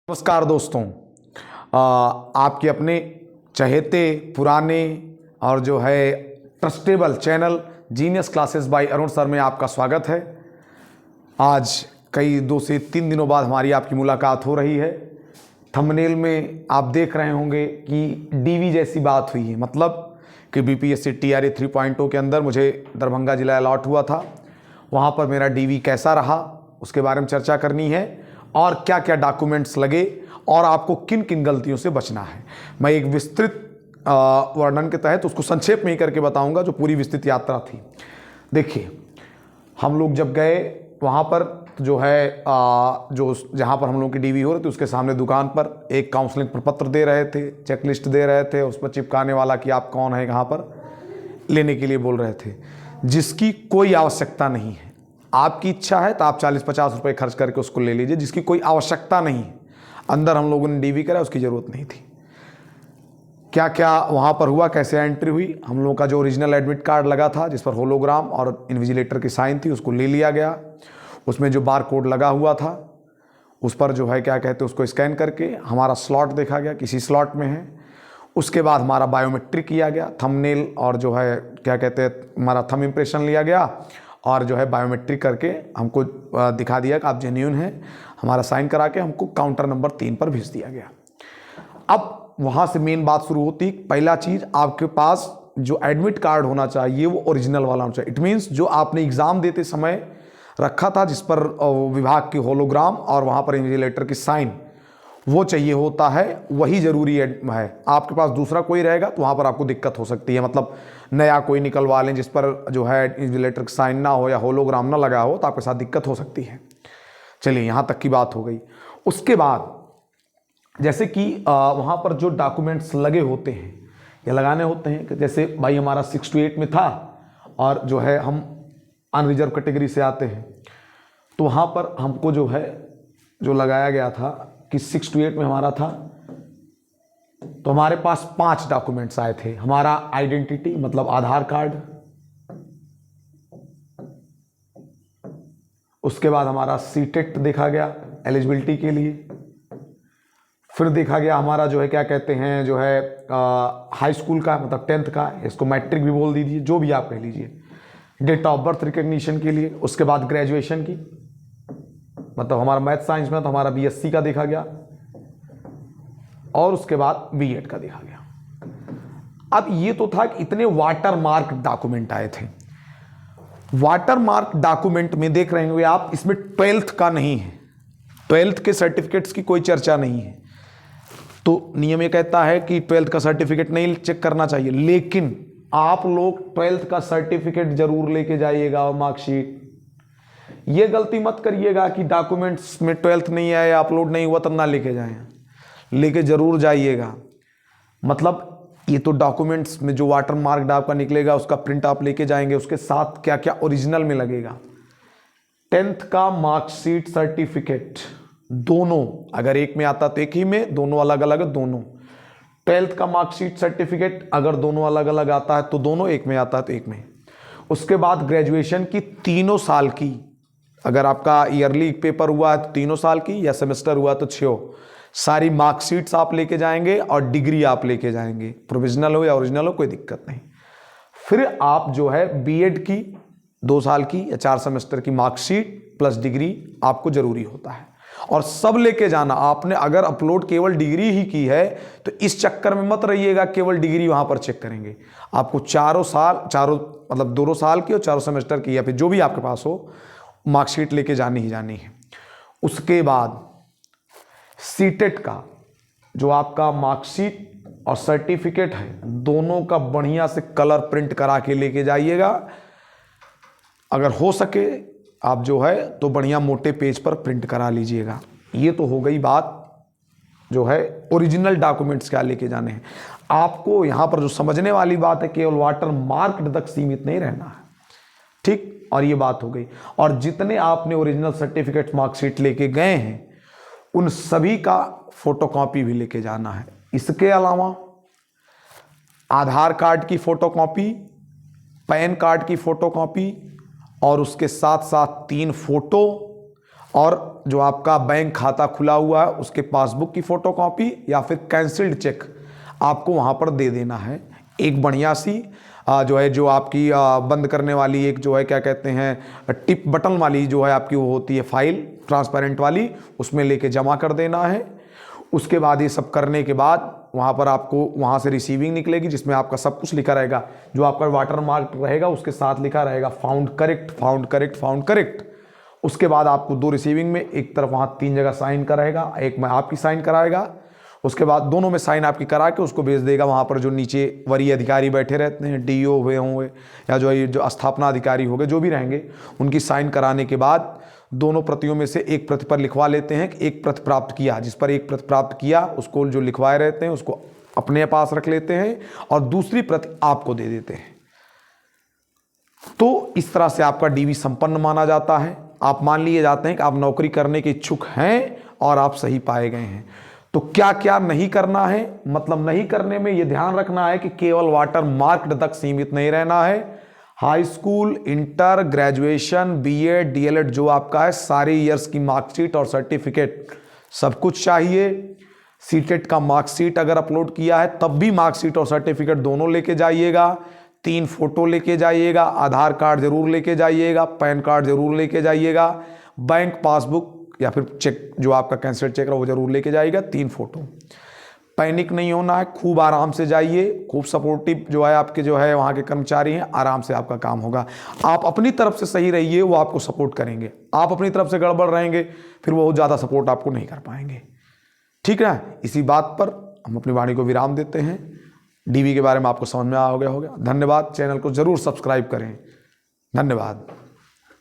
नमस्कार दोस्तों, आपके अपने चहेते पुराने और जो है trustable channel genius classes bye Arun sir में आपका स्वागत है। आज कई 2 से 3 दिनों बाद हमारी आपकी मुलाकात हो रही है। थंबनेल में आप देख रहे होंगे कि डीवी जैसी बात हुई है, मतलब कि बीपीएससी टीआरई 3.0 के अंदर मुझे दरभंगा जिला अलॉट हुआ था। वहाँ पर मेरा डीवी कैसा रहा उसके बारे में चर्चा करनी है और क्या क्या डॉक्यूमेंट्स लगे और आपको किन किन गलतियों से बचना है। मैं एक विस्तृत वर्णन के तहत उसको संक्षेप में ही करके बताऊंगा जो पूरी विस्तृत यात्रा थी। देखिए, हम लोग जब गए वहाँ पर जो है जो जहाँ पर हम लोग की डीवी हो रही थी उसके सामने दुकान पर एक काउंसलिंग प्रपत्र दे रहे थे, चेकलिस्ट दे रहे थे, उस पर चिपकाने वाला कि आप कौन है, कहाँ पर लेने के लिए बोल रहे थे, जिसकी कोई आवश्यकता नहीं है। आपकी इच्छा है तो आप 40-50 रुपये खर्च करके उसको ले लीजिए, जिसकी कोई आवश्यकता नहीं है। अंदर हम लोगों ने डीवी करा, उसकी ज़रूरत नहीं थी। क्या क्या वहाँ पर हुआ, कैसे एंट्री हुई, हम लोगों का जो ओरिजिनल एडमिट कार्ड लगा था जिस पर होलोग्राम और इन्विजिलेटर की साइन थी उसको ले लिया गया। उसमें जो बार कोड लगा हुआ था उस पर जो है क्या कहते हैं उसको स्कैन करके हमारा स्लॉट देखा गया, किसी स्लॉट में है। उसके बाद हमारा बायोमेट्रिक किया गया, थंबनेल और जो है क्या कहते हैं हमारा थंब इम्प्रेशन लिया गया और जो है बायोमेट्रिक करके हमको दिखा दिया कि आप जेन्युइन हैं। हमारा साइन करा के हमको काउंटर नंबर 3 पर भेज दिया गया। अब वहाँ से मेन बात शुरू होती। पहला चीज़, आपके पास जो एडमिट कार्ड होना चाहिए वो ओरिजिनल वाला होना चाहिए। इट मीन्स जो आपने एग्ज़ाम देते समय रखा था जिस पर विभाग की होलोग्राम और वहाँ पर इन्विजिलेटर की साइन वो चाहिए होता है, वही ज़रूरी है। आपके पास दूसरा कोई रहेगा तो वहाँ पर आपको दिक्कत हो सकती है। मतलब नया कोई निकलवा लें जिस पर जो है इन्विजिलेटर की साइन ना हो या होलोग्राम ना लगा हो तो आपके साथ दिक्कत हो सकती है। चलिए, यहाँ तक की बात हो गई। उसके बाद जैसे कि वहाँ पर जो डॉक्यूमेंट्स लगे होते हैं या लगाने होते हैं कि जैसे भाई हमारा 6 to 8 में था और जो है हम अनरिजर्व कैटेगरी से आते हैं, तो वहाँ पर हमको जो है जो लगाया गया था कि 6 to 8 में हमारा था तो हमारे पास 5 डॉक्यूमेंट्स आए थे। हमारा आइडेंटिटी मतलब आधार कार्ड, उसके बाद हमारा सीटेट देखा गया एलिजिबिलिटी के लिए, फिर देखा गया हमारा जो है क्या कहते हैं जो है हाई स्कूल का मतलब 10th का, इसको मैट्रिक भी बोल दीजिए, जो भी आप कह लीजिए, डेट ऑफ बर्थ रिकग्निशन के लिए। उसके बाद ग्रेजुएशन की, मतलब हमारा मैथ साइंस में तो हमारा बीएससी का देखा गया और उसके बाद बीएड का देखा गया। अब ये तो था कि इतने वाटर मार्क डॉक्यूमेंट आए थे। वाटर मार्क डॉक्यूमेंट में देख रहे होंगे आप, इसमें 12th का नहीं है, 12th के सर्टिफिकेट्स की कोई चर्चा नहीं है। तो नियम ये कहता है कि 12th का सर्टिफिकेट नहीं चेक करना चाहिए, लेकिन आप लोग 12th का सर्टिफिकेट जरूर लेके जाइएगा और मार्कशीट। ये गलती मत करिएगा कि डॉक्यूमेंट्स में 12th नहीं आया, अपलोड नहीं हुआ तब ना लेके जाएं, लेके जरूर जाइएगा। मतलब ये तो डॉक्यूमेंट्स में जो वाटर मार्क आपका निकलेगा उसका प्रिंट आप लेके जाएंगे, उसके साथ क्या क्या ओरिजिनल में लगेगा। 10th का मार्कशीट सर्टिफिकेट दोनों, अगर एक में आता तो एक ही में, दोनों अलग अलग दोनों। 12th का मार्कशीट सर्टिफिकेट अगर दोनों अलग अलग आता है तो दोनों, एक में आता है तो एक में। उसके बाद ग्रेजुएशन की 3 साल की, अगर आपका ईयरली पेपर हुआ है तो 3 साल की, या सेमेस्टर हुआ तो 6, सारी मार्कशीट्स आप लेके जाएंगे और डिग्री आप लेके जाएंगे, प्रोविजनल हो या ओरिजिनल हो कोई दिक्कत नहीं। फिर आप जो है बीएड की 2 साल की या 4 सेमेस्टर की मार्कशीट प्लस डिग्री आपको जरूरी होता है और सब लेके जाना। आपने अगर अपलोड केवल डिग्री ही की है तो इस चक्कर में मत रहिएगा केवल डिग्री वहां पर चेक करेंगे। आपको 4 मतलब 2 साल की और 4 सेमेस्टर की या फिर जो भी आपके पास हो मार्कशीट लेके जानी ही जानी है। उसके बाद सीटेट का जो आपका मार्कशीट और सर्टिफिकेट है दोनों का बढ़िया से कलर प्रिंट करा के लेके जाइएगा। अगर हो सके आप जो है तो बढ़िया मोटे पेज पर प्रिंट करा लीजिएगा। ये तो हो गई बात जो है ओरिजिनल डॉक्यूमेंट्स क्या लेके जाने हैं। आपको यहाँ पर जो समझने वाली बात है, केवल वाटर मार्क तक सीमित नहीं रहना है, ठीक। और ये बात हो गई। और जितने आपने ओरिजिनल सर्टिफिकेट मार्कशीट लेके गए हैं उन सभी का फोटोकॉपी भी लेके जाना है। इसके अलावा आधार कार्ड की फोटोकॉपी, पैन कार्ड की फोटोकॉपी और उसके साथ साथ 3 फोटो और जो आपका बैंक खाता खुला हुआ है उसके पासबुक की फ़ोटोकॉपी या फिर कैंसिल्ड चेक आपको वहाँ पर दे देना है। एक बढ़िया सी जो है जो आपकी बंद करने वाली एक जो है क्या कहते हैं टिप बटन वाली जो है आपकी वो होती है फाइल ट्रांसपेरेंट वाली, उसमें लेके जमा कर देना है। उसके बाद ये सब करने के बाद वहाँ पर आपको वहाँ से रिसीविंग निकलेगी जिसमें आपका सब कुछ लिखा रहेगा। जो आपका वाटर मार्क रहेगा उसके साथ लिखा रहेगा found correct, found correct, found correct. उसके बाद आपको 2 रिसीविंग में एक तरफ वहाँ 3 जगह साइन कराएगा, एक में आपकी साइन कराएगा। उसके बाद दोनों में साइन आपकी करा के उसको भेज देगा वहाँ पर जो नीचे वरीय अधिकारी बैठे रहते हैं, डीओ हुए होंगे या जो स्थापना अधिकारी होंगे, जो भी रहेंगे, उनकी साइन कराने के बाद दोनों प्रतियों में से एक प्रति पर लिखवा लेते हैं कि एक प्रति प्राप्त किया। जिस पर एक प्रति प्राप्त किया उसको जो लिखवाए रहते हैं उसको अपने पास रख लेते हैं और दूसरी प्रति आपको दे देते हैं। तो इस तरह से आपका डीवी संपन्न माना जाता है। आप मान लिए जाते हैं कि आप नौकरी करने के इच्छुक हैं और आप सही पाए गए हैं। तो क्या क्या नहीं करना है, मतलब नहीं करने में ये ध्यान रखना है कि केवल वाटर मार्क तक सीमित नहीं रहना है। High school, inter, graduation, BEd, DElEd जो आपका है सारे ईयर्स की मार्कशीट और सर्टिफिकेट सब कुछ चाहिए। सीटेट का मार्कशीट अगर अपलोड किया है तब भी मार्कशीट और सर्टिफिकेट दोनों लेके जाइएगा। 3 फोटो लेके जाइएगा, आधार कार्ड जरूर लेके जाइएगा, पैन कार्ड जरूर लेके जाइएगा, बैंक पासबुक या फिर चेक जो आपका कैंसिल चेक है वो जरूर लेके जाइएगा, 3 फोटो। पैनिक नहीं होना है, खूब आराम से जाइए, खूब सपोर्टिव जो है आपके जो है वहाँ के कर्मचारी हैं, आराम से आपका काम होगा। आप अपनी तरफ से सही रहिए, वो आपको सपोर्ट करेंगे। आप अपनी तरफ से गड़बड़ रहेंगे फिर वो ज़्यादा सपोर्ट आपको नहीं कर पाएंगे। ठीक है, इसी बात पर हम अपनी वाणी को विराम देते हैं। डीवी के बारे में आपको समझ में आ गया होगा। धन्यवाद। चैनल को जरूर सब्सक्राइब करें। धन्यवाद।